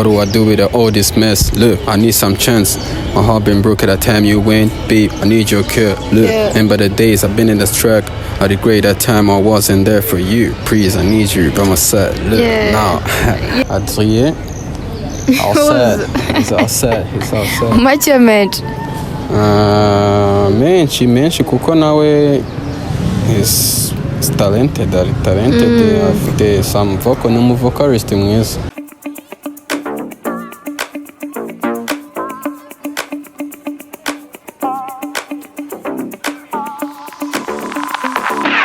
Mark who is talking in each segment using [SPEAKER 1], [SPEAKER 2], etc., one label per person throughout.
[SPEAKER 1] What do I do with all this mess? Look, I need some chance. My heart been broke at the time you went, babe. I need your care. Look, remember the days I've been in this track. I regret that time I wasn't there for you. Please, I need you by my side. Look, now, Adrien, all sad. He's all sad. He's all sad.
[SPEAKER 2] Much your menshi.
[SPEAKER 1] Menshi kuko nawe is talented. Afite some vocal, no vocalist mwiza.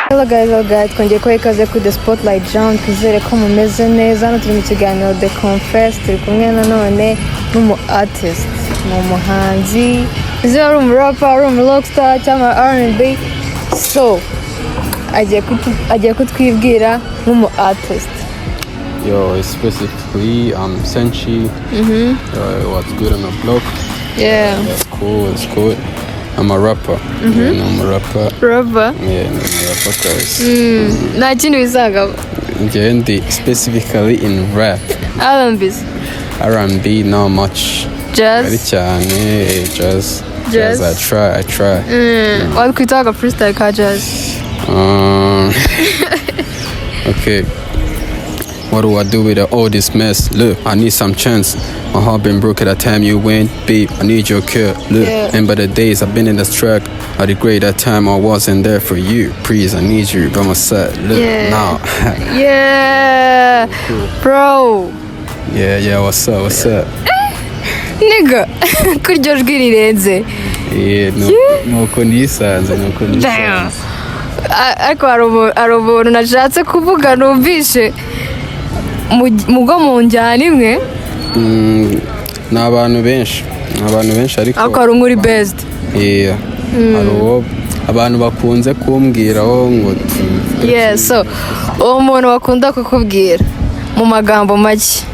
[SPEAKER 2] Hello guys, twongeye kuba ikaze kuri The Spotlight Jam. Twizere ko mumeze neza. Hano turi mu kiganiro The Confess. Turi kumwe nanone n'umu artist, ni umuhanzi, izina ari umurapper, ari umurockstar cyangwa R&B. So agiye kutwibwira nk'umu artist.
[SPEAKER 1] Yo, specifically, I'm Senshi. What's good on the block?
[SPEAKER 2] Yeah.
[SPEAKER 1] It's cool. I'm a rapper. I'm a rapper.
[SPEAKER 2] Rapper?
[SPEAKER 1] Yeah, I'm a rapper guys.
[SPEAKER 2] Nta kindi wisaga?
[SPEAKER 1] Nagende, specifically in rap. R&B, not much.
[SPEAKER 2] Jazz?
[SPEAKER 1] Very cyane, jazz. I try.
[SPEAKER 2] Wakwita freestyle ka jazz?
[SPEAKER 1] Okay. What do I do with all this mess? Look, I need some chance. My heart been broke at the time you went, babe. I need your care. Look, remember the days I've been in this track. I regret that time I wasn't there for you. Please, I need you by my side. Look, now.
[SPEAKER 2] Bro.
[SPEAKER 1] Yeah, what's up?
[SPEAKER 2] Nigga, kuryo jwi rirenze.
[SPEAKER 1] Nuko nisanze.
[SPEAKER 2] Ariko hari umuntu nashatse kuvuga numvishe mugo mu njyana imwe.
[SPEAKER 1] Ni abantu benshi ariko
[SPEAKER 2] hari umuri best.
[SPEAKER 1] Hari uwo abantu bakunze kumbwiraho ngo
[SPEAKER 2] so uwo muntu bakunda kukubwira mu magambo make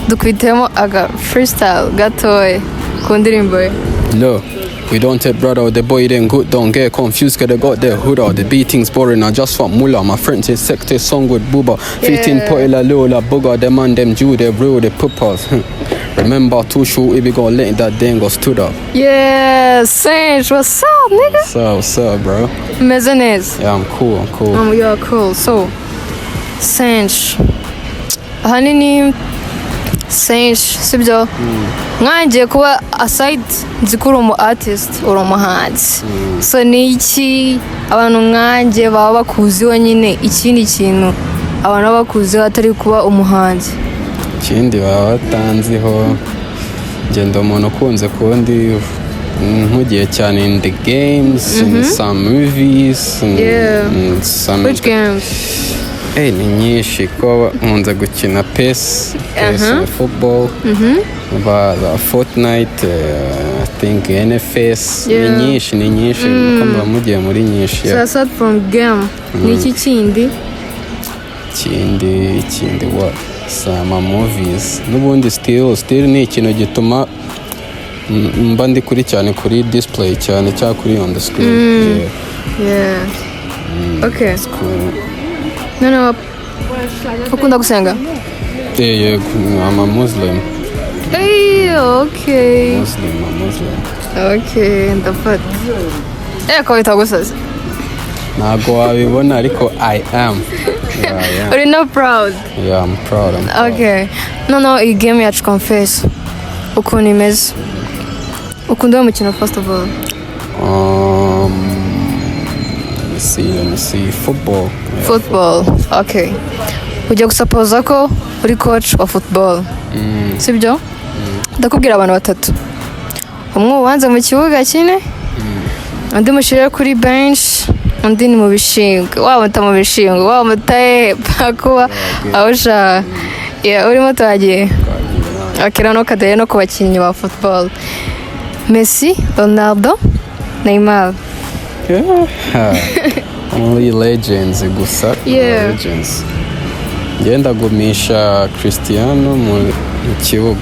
[SPEAKER 2] dukwitemo aga freestyle gatoya ku ndirimbo ye.
[SPEAKER 1] No, we don't take brother, the boy then good, don't get confused, cause they got their hood out, the beating's boring, I just want mullah, my friends is sick, this song with booba, 15 potila lola, booger, them and them Jew, they real, they poopers, remember too short, if we gon' let that thing go stood up. Yeah,
[SPEAKER 2] Sanj, what's up, nigga?
[SPEAKER 1] What's up, bro?
[SPEAKER 2] Mezzanez.
[SPEAKER 1] Yeah, I'm cool.
[SPEAKER 2] You're cool, so, Sanj, ahanini Sanj, sibyo? Nkanjye kuba aside nzikura umu artist uri umuhanzi. So ni iki abantu nkanjye baba bakuziho nyine ikindi kintu abantu baba bakuziho atari kuba umuhanzi?
[SPEAKER 1] Ikindi baba batanziho ngenda umuntu ukunze kundi nkugiye cyane in the games, in some movies, some
[SPEAKER 2] Which games?
[SPEAKER 1] Ni nyinshi ko nkunze gukina PES, football, Fortnite, I think NFS, ni nyinshi kuko mba mugiye muri nyinshi.
[SPEAKER 2] So aside from game, ni iki kindi?
[SPEAKER 1] Kindi what? Some movies. N'ubundi still ni ikintu gituma mba ndi kuri cyane kuri display cyane cyangwa kuri on the screen.
[SPEAKER 2] Okay.
[SPEAKER 1] It's cool.
[SPEAKER 2] No. Ukunda gusenga?
[SPEAKER 1] Yeah, I'm a Muslim.
[SPEAKER 2] Hey, okay.
[SPEAKER 1] I'm Muslim.
[SPEAKER 2] Okay, ndafata. Ko bitagusaza.
[SPEAKER 1] Ntago wabibona ariko I am.
[SPEAKER 2] Uri not proud?
[SPEAKER 1] Yeah, I'm proud.
[SPEAKER 2] Okay. No, iyi game yacu confess. Ukuntu imeze. Ukunda umukino first of all?
[SPEAKER 1] Let me see. Football. Yeah,
[SPEAKER 2] football. Okay. Ujya gusapoza ko uri coach wa football. Sibyo? Ndakubwira abantu batatu. Umwe ubanza mu kibuga kine. Undi mushire kuri bench. Undi ni mu bishingwe. Waba mu bishingwe, waba mutaye pakuba awusha. Urimo twagiye. Akira no kadaye no kubakinnyi ba football. Messi, Ronaldo, Neymar.
[SPEAKER 1] Only legends gusa. Legends. Ngenda gumisha Cristiano mu kibuga.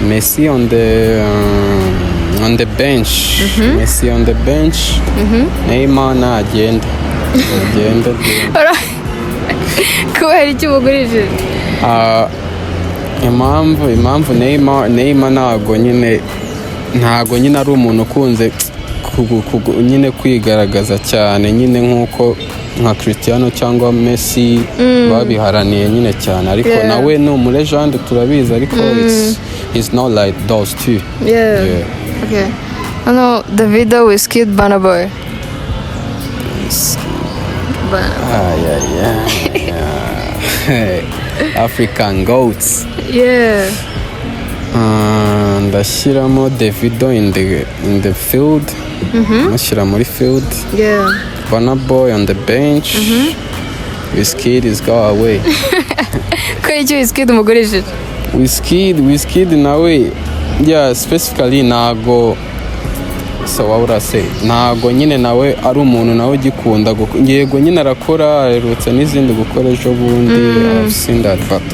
[SPEAKER 1] Messi on the bench. Messi on the bench. Neymar na agenda. Kubera iki mugurishije? impamvu Neymar ntago nyine ari umuntu ukunze nyine kwigaragaza cyane nyine nk'uko nka Cristiano cyangwa Messi babiharaniye nyine cyane ariko nawe ni umulejande turabizi ariko it's not like those two.
[SPEAKER 2] Okay. Hano Davido, Wizkid, Burna Boy.
[SPEAKER 1] African goats. Ndashyiramo Davido in the field. Ndashyira muri field. Burna Boy on the bench. Wizkid is go away.
[SPEAKER 2] Ko iki Wizkid umugurishije?
[SPEAKER 1] Wizkid nawe specifically nago ntago nyine nawe ari umuntu nawe ugikunda yego nyine arakora aherutse n'izindi gukora ejo bundi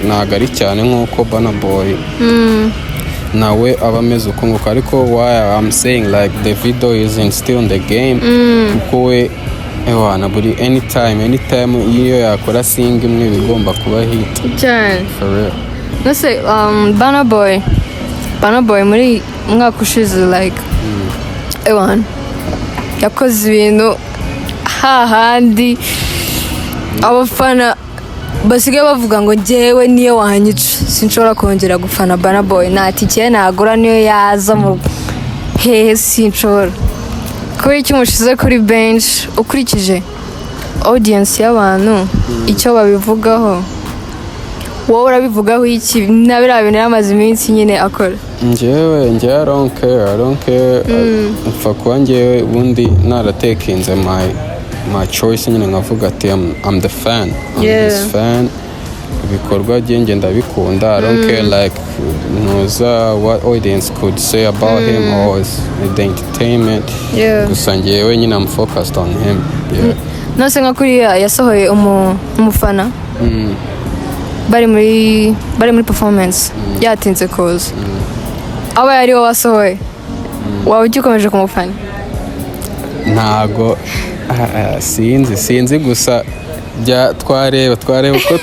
[SPEAKER 1] ntago ari cyane nk'uko Burna Boy nawe aba ameze uko nguko ariko why I'm saying like Davido isn't still in the game kuko we ewana buri anytime iyo yakora sing imwe bigomba kuba hit
[SPEAKER 2] cyane
[SPEAKER 1] for real.
[SPEAKER 2] No say Burna Boy muri mwaka ushize like ewan yakoze ibintu hahandi abafana basigaye bavuga ngo njyewe niyo wanyica sinshobora kongera gufana Burna Boy nta tike nagura niyo yaza mu hehe sinshobora kubera icyo umushize kuri bench ukurikije audience y'abantu icyo babivugaho wowe urabivugaho iki nabira bintu yamaze iminsi nyine akora
[SPEAKER 1] njyewe I don't care mfa kuba njyewe ubundi naratekinze my choice nyine nkavuga ati I'm the fan I'm his fan ibikorwa bye njye ndabikunda I don't care like knows what audience could say about him or the entertainment gusa njyewe nyine I'm focused on him.
[SPEAKER 2] nose nka kuriya yasohoye umufana bari muri performance yatinze koza aba yari wowe wasohoye waba ugikomeje kumufana?
[SPEAKER 1] Ntago sinzi gusa twareba uko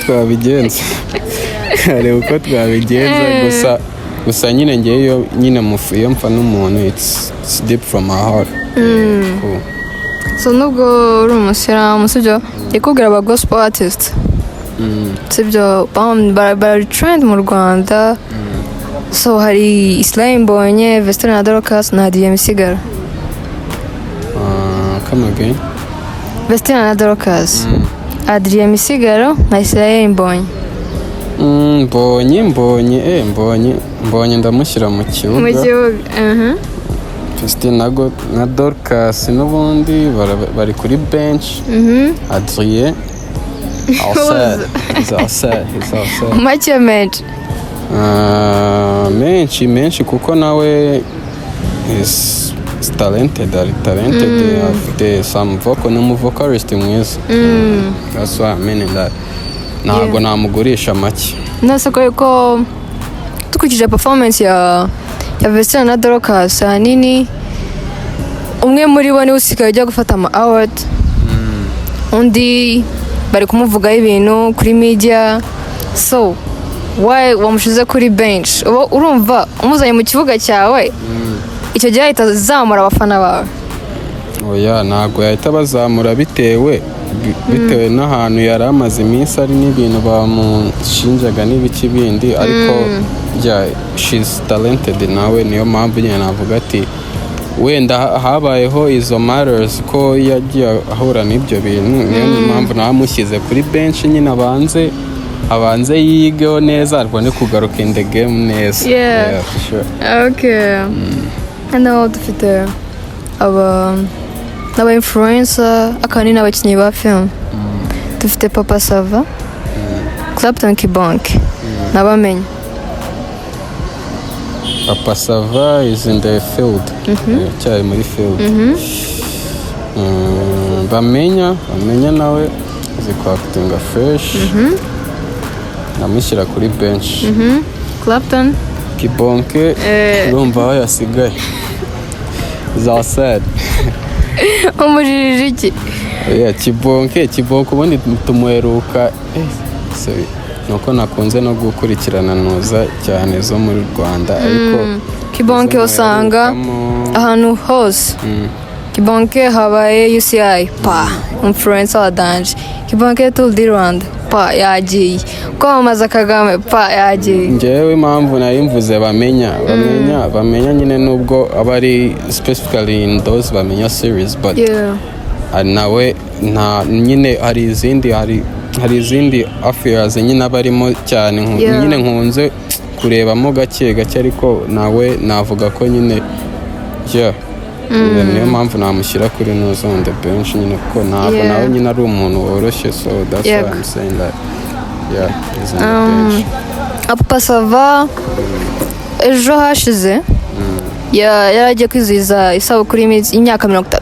[SPEAKER 1] twabigenza gusa nyine ngeyo nyine iyo mfana umuntu it's deep from my heart. Cool.
[SPEAKER 2] So nubwo uri umusiramu sibyo yakubwira aba gospel artist sibyo bari trend mu Rwanda so hari Islam Mbonye, Vestine na Dorcas na Adrien misigaro.
[SPEAKER 1] Come again?
[SPEAKER 2] Vestine na Dorcas Adrien misigaro na Islam Mbonye.
[SPEAKER 1] Mbonye ndamushyira mu kibuga. Vestine na Dorcas n'ubundi bari kuri bench. Adrien all set. menshi kuko nawe is talented afite some vocal ni vocalist mwiza. That's why I mean that ntabwo namugurisha make.
[SPEAKER 2] Nase ko tukurikije performance ya Vestine na Dorcas nini umwe muri bo ni usigaye ujya gufata ama award undi bari kumuvugaho ibintu kuri media so why wamushize kuri bench urumva umuzanye mu kibuga cyawe icyo gihe ahita azamura abafana bawe?
[SPEAKER 1] Oya ntabwo yahita bazamura bitewe n'ahantu yari amaze iminsi ari n'ibintu bamushinjaga n'ibiki bindi ariko she's talented nawe niyo mpamvu nyine navuga ati wenda habayeho izo matters ko yagiye ahura n'ibyo bintu niyo mpamvu namushyize kuri bench nyine abanze yigeho neza arwane kugaruka in the game neza.
[SPEAKER 2] For sure. Okay. Hano dufite n'aba influencer akaba n'abakinnyi ba film. Dufite Papa Sava, Clapton Kibonke n'abamenye.
[SPEAKER 1] Papa Sava is in the field. Cyari muri field. Bamenya nawe zikwakutinga fresh. Namushyira kuri bench.
[SPEAKER 2] Clapton
[SPEAKER 1] Kibonke urumva aho yasigaye za sad.
[SPEAKER 2] umujijije iki?
[SPEAKER 1] Kibonke ubundi tumuheruka nuko nakunze no gukurikirana nuza cyane zo muri Rwanda ariko
[SPEAKER 2] kibonke usanga ahantu hose kibonke habaye UCI pa influencer wa danje kibonke Tour du Rwanda pa yagiye kwamamaza Kagame pa yagiye
[SPEAKER 1] njyewe impamvu nayimvuze bamenya nyine nubwo abari specifically in those bamenya series but nawe nta nyine hari izindi affairs nyine abarimo cyane nyine nkunze kurebamo gake ariko nawe navuga ko nyine niyo mpamvu namushyira kuri nuzo on the bench nyine kuko ntabwo nawe nyine ari umuntu woroshye so that's why I'm saying that he's on the bench.
[SPEAKER 2] Papa Sava ejo hashize yaragiye kwizihiza isabukuru y'imyaka 30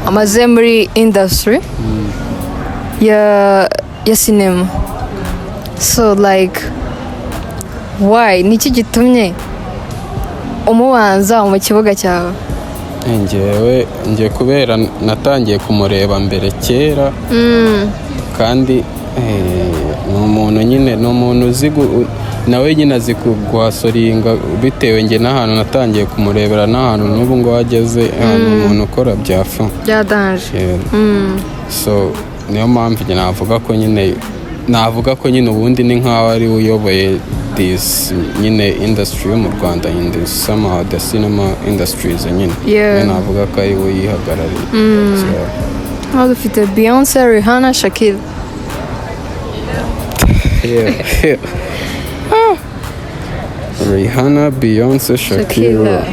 [SPEAKER 2] amaze muri industry ya cinema so like why niki gitumye umubanza mu kibuga cyawe?
[SPEAKER 1] Ngiye kubera natangiye kumureba mbere kera kandi ni umuntu uzi nawe nyine azi kuguhasoringa bitewe nge n'ahantu natangiye kumurebera n'ahantu n'ubu ngo ageze ahantu umuntu ukora
[SPEAKER 2] byadanje
[SPEAKER 1] so niyo mpamvu navuga ko nyine ubundi ni nk'aho ari uyoboye this nyine industry yo mu Rwanda in this somehow the cinema industries nyine navuga ko ari we yihagarariye
[SPEAKER 2] dufite Beyonce, Rihanna, Shakira
[SPEAKER 1] Rihanna, Beyonce, Shakira.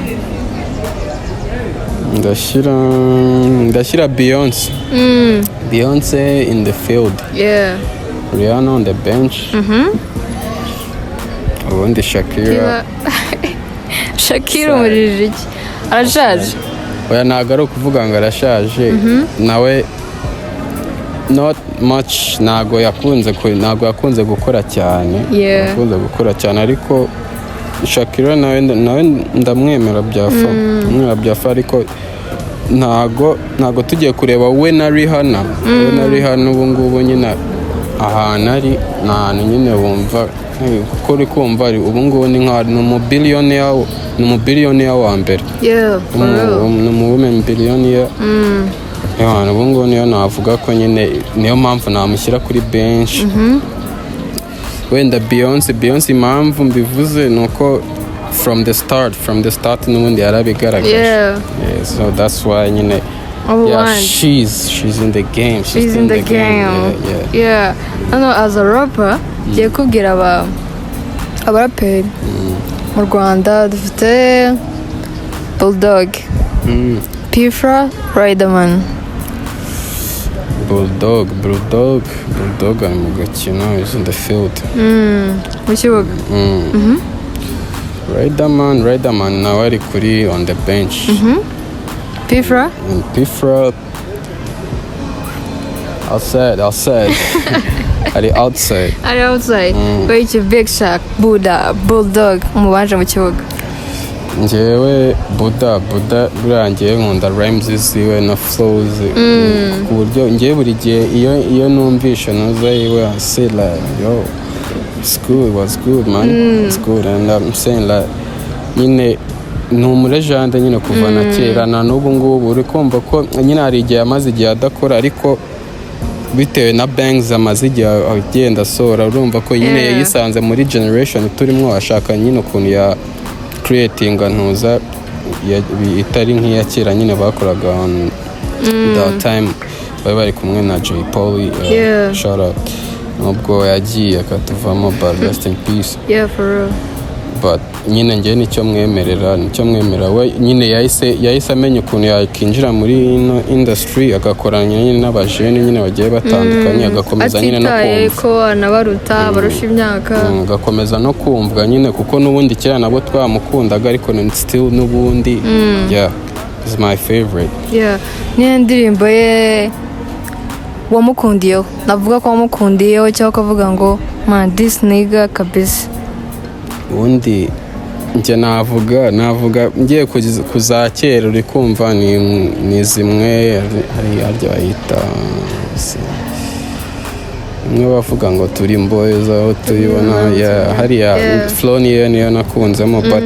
[SPEAKER 1] Ndashyira Beyonce. Beyonce in the field. Rihanna on the bench. Ubundi Shakira.
[SPEAKER 2] Shakira umurije iki? Arashaje?
[SPEAKER 1] Oya ntabwo ari ukuvuga ngo arashaje. Nawe not much ntabwo yakunze gukora cyane. Yakunze gukora cyane ariko Shakira nawe ndamwemera byafa ariko ntago tugiye kureba we na Rihanna ubu ngubu nyine ahantu ari n'ahantu nyine wumva kuko uri kumva ubu ngubu ni umubillionaire wa mbere ni umuwomen billionaire ubu ngubu niyo navuga ko nyine niyo mpamvu namushyira kuri bench wenda Beyonce impamvu mbivuze nuko from the start n'ubundi yarabigaragaje so that's why nyine she's in the game
[SPEAKER 2] she's in the game hano as a rapper ngiye kubwira abaraperi mu Rwanda dufite Bulldog Pfra Riderman
[SPEAKER 1] Bulldog ari mu gakino is in the field
[SPEAKER 2] mu kibuga
[SPEAKER 1] Riderman nawe ari kuri on the bench
[SPEAKER 2] Pfra
[SPEAKER 1] outside ari outside
[SPEAKER 2] wait Big Shaq Bulldog umubanje mu kibuga
[SPEAKER 1] njyewe Buda burangiye nkunda rhymes ziwe na flows ku buryo njyewe buri gihe iyo numvisha noza yiwe I say like yo it's good man it's good and I'm saying like nyine ni umurejande nyine kuva na kera na n'ubu ngubu uri kumva ko nyine hari igihe amaze igihe adakora ariko bitewe na bangs amaze igihe agenda asora urumva ko nyine yisanze muri generation turimo ashaka nyine ukuntu ya creating ntuza itari nk'iya kera nyine bakoraga on the time bari kumwe na Jay Polly shout out nubwo yagiye akatuvamo but rest in peace
[SPEAKER 2] for real
[SPEAKER 1] but nyine njye nicyo mwemerera we nyine yahise amenya ukuntu yakinjira muri ino industry agakorana nyine n'abajene nyine bagiye batandukanye agakomeza nyine no kumva
[SPEAKER 2] ko anabaruta barusha imyaka
[SPEAKER 1] agakomeza no kumva nyine kuko n'ubundi kera nabo twamukundaga ariko still n'ubundi is my favorite
[SPEAKER 2] niyo ndirimbo ye wamukundiyeho navuga ko wamukundiyeho cyangwa ukavuga ngo man this nigga kabisa
[SPEAKER 1] ubundi njye navuga ngiye kuzakera uri kumva ni zimwe hari arya bayita umwe bavuga ngo turi boys aho tuyibona hariya flow niyo nakunzemo but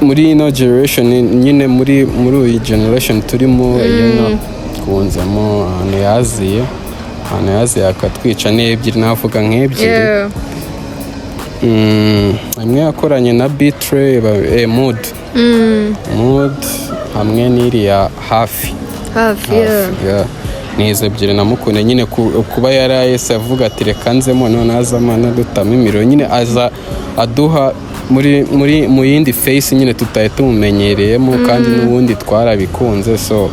[SPEAKER 1] muri ino generation nyine muri iyi generation turimo nakunzemo ahantu yaziye akatwica n'ebyiri navuga nk'ebyiri imwe yakoranye na Betray mood hamwe n'iriya hafi nizo ebyiri namukunde nyine kuba yarahise avuga ati reka nzemo none azamo anadutamo imiriro nyine aza aduha mu yindi face nyine tutaye tumumenyereyemo kandi n'ubundi twarabikunze so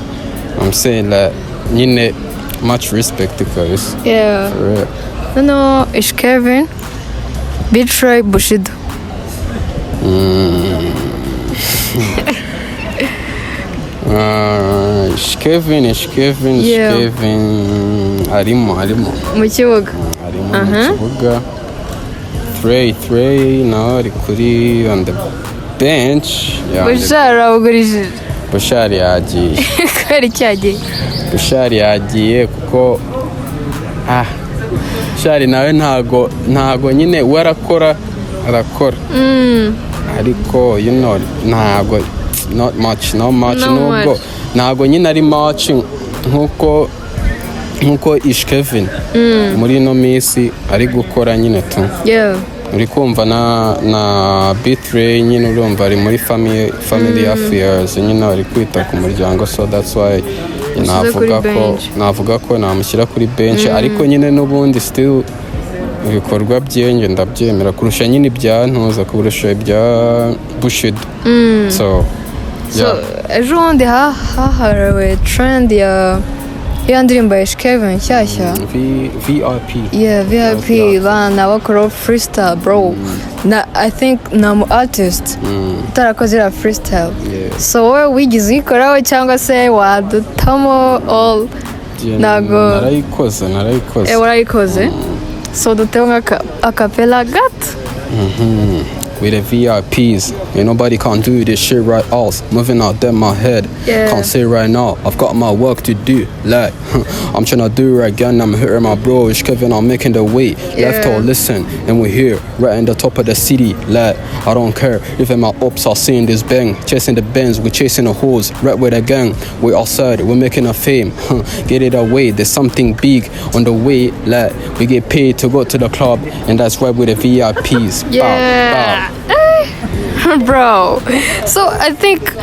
[SPEAKER 1] I'm saying that nyine much respect kabisa.
[SPEAKER 2] No, ish Kevin Betray Bushido.
[SPEAKER 1] Kevin arimo
[SPEAKER 2] mu kibuga
[SPEAKER 1] Trey nawe ari kuri on the bench. Bushari yagiye
[SPEAKER 2] kweri cyagiye
[SPEAKER 1] Bushari yagiye kuko Bushari nawe ntago nyine warakora ariko ntago not much nubwo ntago nyine ari much nkuko ish Kevin muri no minsi ari gukora nyine tu uri kumva na Betray nyine urumva ari muri family affairs nyine ari kwita ku muryango so that's why navuga ko namushyira kuri bench ariko nyine n'ubundi still ibikorwa byenye ndabyemera kurusha nyine ibyantuza kurusha ibya Bushid so
[SPEAKER 2] ejo bundi haharawe trend ya ndirimbo ya Kevin nshyashya VIP bana bakora freestyle bro I think namu artist utarakoze iriya freestyle so wowe wigize uyikoraho cyangwa se wadutamo all nago
[SPEAKER 1] narayikoze
[SPEAKER 2] warayikoze so duteho nka acapella gato
[SPEAKER 1] with the VIPs. Ain't nobody can do this shit right else. Moving out there my head. Can't say right now. I've got my work to do. Like, I'm tryna do it again. I'm hitting my bro. It's Kevin. I'm making the way. Left or listen. And we're here. Right in the top of the city. Like, I don't care. Even my ops are seeing this bang. Chasing the Benz. We're chasing the hoes. Right with the gang. We're outside. We're making a fame. Get it away. There's something big on the way. Like, we get paid to go to the club. And that's right with the VIPs. Bow.
[SPEAKER 2] Bro, so I think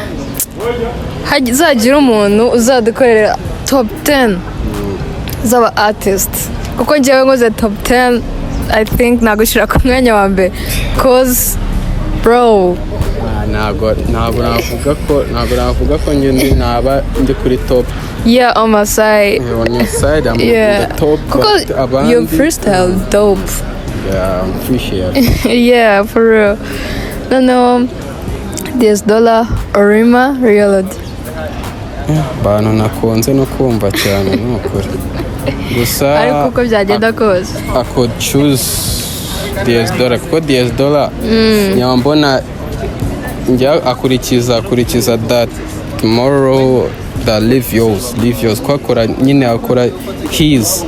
[SPEAKER 2] hazagira umuntu uzadukorera top 10 z'aba artist kuko njyewe ngoze top 10 I think nagushira ku mwanya wa mbere cause bro
[SPEAKER 1] ntago navuga ko njye naba ndi kuri top
[SPEAKER 2] on my side
[SPEAKER 1] on your side I'm the top
[SPEAKER 2] kuko your freestyle dope
[SPEAKER 1] appreciate
[SPEAKER 2] for real. No, $10 Orima reality.
[SPEAKER 1] Abantu nakunze no kumva cyane n'ukuri. Gusa
[SPEAKER 2] ariko uko byagenda kose.
[SPEAKER 1] I could choose $10 kuko $10 nyambona njya akurikiza that tomorrow that live yours kwakora nyine akora his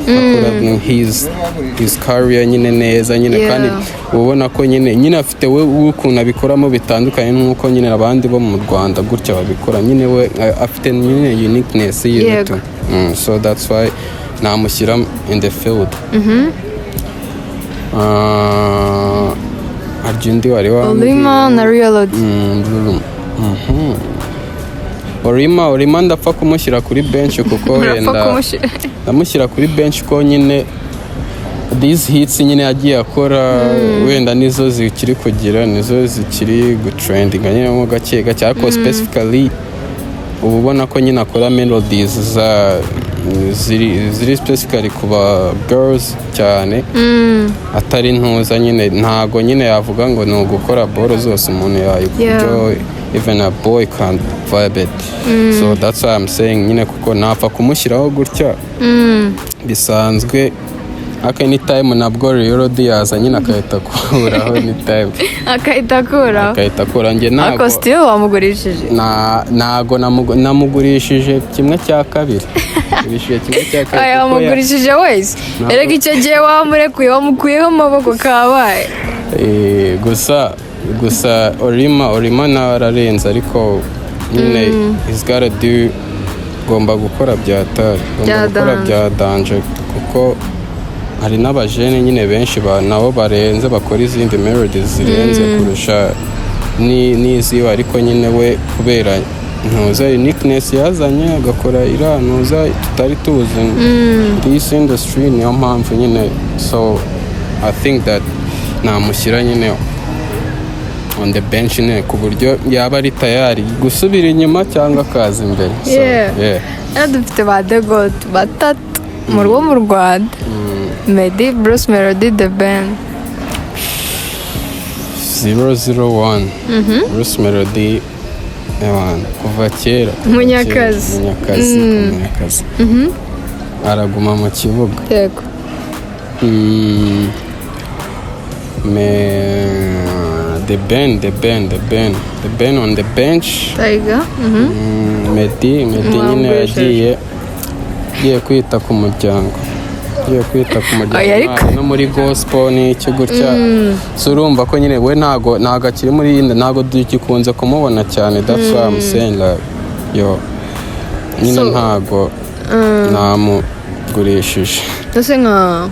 [SPEAKER 1] career nyine neza nyine kandi ubona ko nyine afite we ukuntu abikoramo bitandukanye n'uko nyine abandi bo mu Rwanda gutya babikora nyine we afite nyine uniqueness yitu so that's why namushyira in the field Adrien wari wa
[SPEAKER 2] Orima na reality
[SPEAKER 1] Orima ndapfa kumushyira kuri bench kuko wenda ndamushyira kuri bench ko nyine these hits nyine yagiye akora wenda nizo zikiri kugira nizo zikiri gutrendinga nyine mo gake ariko specifically ubona ko nyine akora melodies ziri specifically kuba girls cyane atari ntuza nyine ntago nyine yavuga ngo ni ugukora boro zose umuntu yayikujyo even a boy can't vibe it so that's why I'm saying nyine kuko napfa kumushyiraho gutya bisanzwe anytime nabwo rero diyaza nyine akahita kuraho anytime akahita kura njye
[SPEAKER 2] nako still wamugurishije
[SPEAKER 1] nago namugurishije kimwe cya kabiri wishyuye kimwe cya kabiri
[SPEAKER 2] aya wamugurishije wese erega icyo gihe wamukuyeho amaboko kabaye.
[SPEAKER 1] gusa orima nawe ararenze ariko nyine he's gotta do ugomba gukora byatari ugomba gukora bya danger kuko hari n'abajene nyine benshi nabo barenze bakora izindi melodies zirenze kurusha n'iziwe ariko nyine we kubera ntuza uniqueness yazanye agakora ntuza tutari tuzi this industry niyo mpamvu nyine so I think that namushyira nyine on the bench nyine ku buryo yaba ari tayari gusubira inyuma cyangwa akaza imbere.
[SPEAKER 2] dufite ba The God batatu mu Rwanda Meddy, Bruce Melody, The Band
[SPEAKER 1] 001 Bruce Melody kuva kera
[SPEAKER 2] Munyakazi
[SPEAKER 1] araguma mu kibuga.
[SPEAKER 2] Yego.
[SPEAKER 1] The band on the bench.
[SPEAKER 2] Tiger.
[SPEAKER 1] Meddy nyine yagiye kwita ku muryango. No muri gospel ni iki gutya. So urumva ko nyine we ntago akiri muri yindi ntago dukikunze kumubona cyane. That's why I'm saying like yo nyine ntago namugurishije.
[SPEAKER 2] Ndetse nka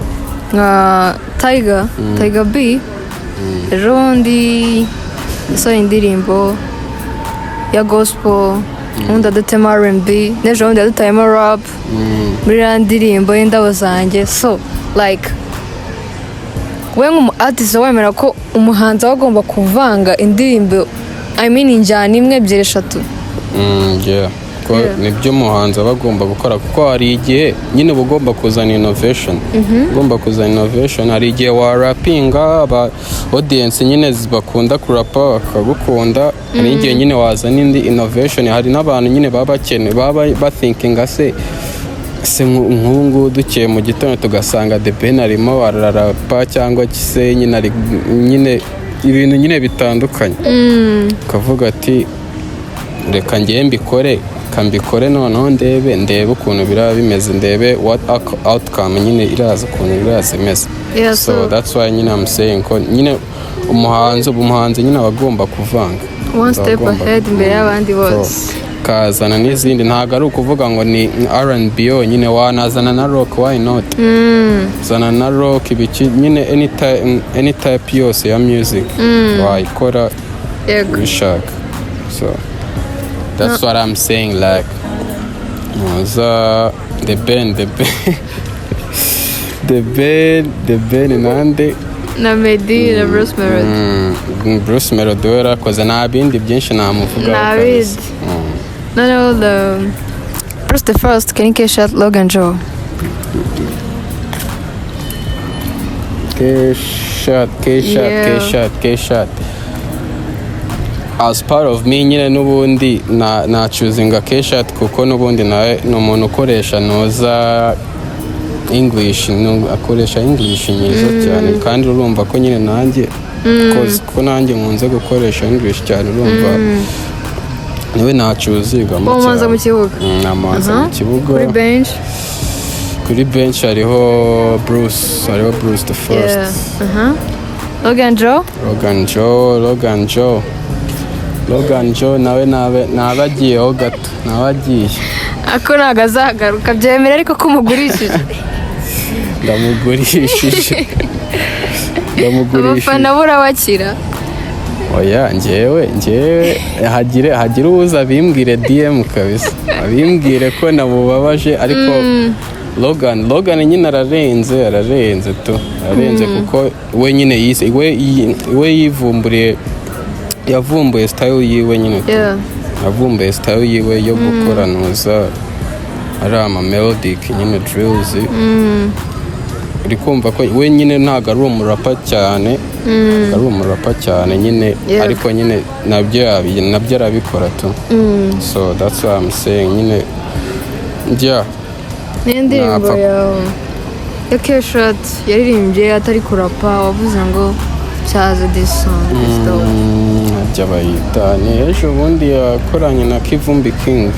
[SPEAKER 2] Tiger B ejobundi yasohoye indirimbo ya gospel ubundi adutema R&B n'ejobundi adutayemo rap muri ya ndirimbo y'indabo zanjye. So like we nk'umu artist wemera ko umuhanzi aba agomba kuvanga indirimbo injyana imwe ebyiri eshatu?
[SPEAKER 1] nibyo umuhanzi aba agomba gukora kuko hari igihe nyine uba ugomba kuzana innovation. Hari igihe warapinga aba audience nyine bakunda kurapa bakagukunda. Hari igihe nyine wazana indi innovation. Hari n'abantu nyine baba bakeneye baba bathinkinga se nk'ubu dukeye mu gitondo tugasanga The Ben arimo ararapa cyangwa se nyine ibintu nyine bitandukanye ukavuga ati reka ngiye mbikore noneho ndebe ukuntu biraba bimeze ndebe what outcome nyine iraza ukuntu iraza imeze. So that's why nyine I'm saying ko nyine umuhanzi nyine abagomba kuvanga
[SPEAKER 2] one step ahead imbere y'abandi bose
[SPEAKER 1] kazana n'izindi ntago ari ukuvuga ngo ni R&B nyine wanazana na rock why not zana na rock ibiki nyine any type yose ya music wayikora ubishaka. So that's what I'm saying like the band nande
[SPEAKER 2] na Meddy na Bruce Melody.
[SPEAKER 1] Bruce Melody warakoze nta bindi byinshi namuvuga.
[SPEAKER 2] No, the first can you shot Logan Joe? K-shot.
[SPEAKER 1] As part of me nyine n'ubundi na choosing K-shot kuko n'ubundi nawe ni umuntu ukoresha noza English akoresha English nyiza cyane kandi urumva ko nyine nanjye ko nanjye nkunze gukoresha English cyane urumva niwe nacuziga
[SPEAKER 2] mu kibuga.
[SPEAKER 1] Mu kibuga kuri bench hariho Bruce the first.
[SPEAKER 2] Logan Joe nawe nabagiyeho gato nabagiye ako ntago azagaruka byemera ariko ko umugurishije.
[SPEAKER 1] ndamugurishije
[SPEAKER 2] abafana burabakira.
[SPEAKER 1] oya njyewe hagire uza abimbwire DM kabisa abimbwire ko namubabaje ariko Logan nyine ararenze kuko we nyine we yavumbuye style yiwe nyine yavumbuye style yiwe yo gukora nuza ari melodic nyine drills uri kumva ko we nyine ntago ari umurapa cyane nyine ariko nyine nabyo arabikora tu. So that's what I'm saying nyine
[SPEAKER 2] n'indirimbo ya K-shot yaririmbye atari kurapa wavuze ngo cyaza this song
[SPEAKER 1] by'abayita ni ejo bundi yakoranye na Kivumbi King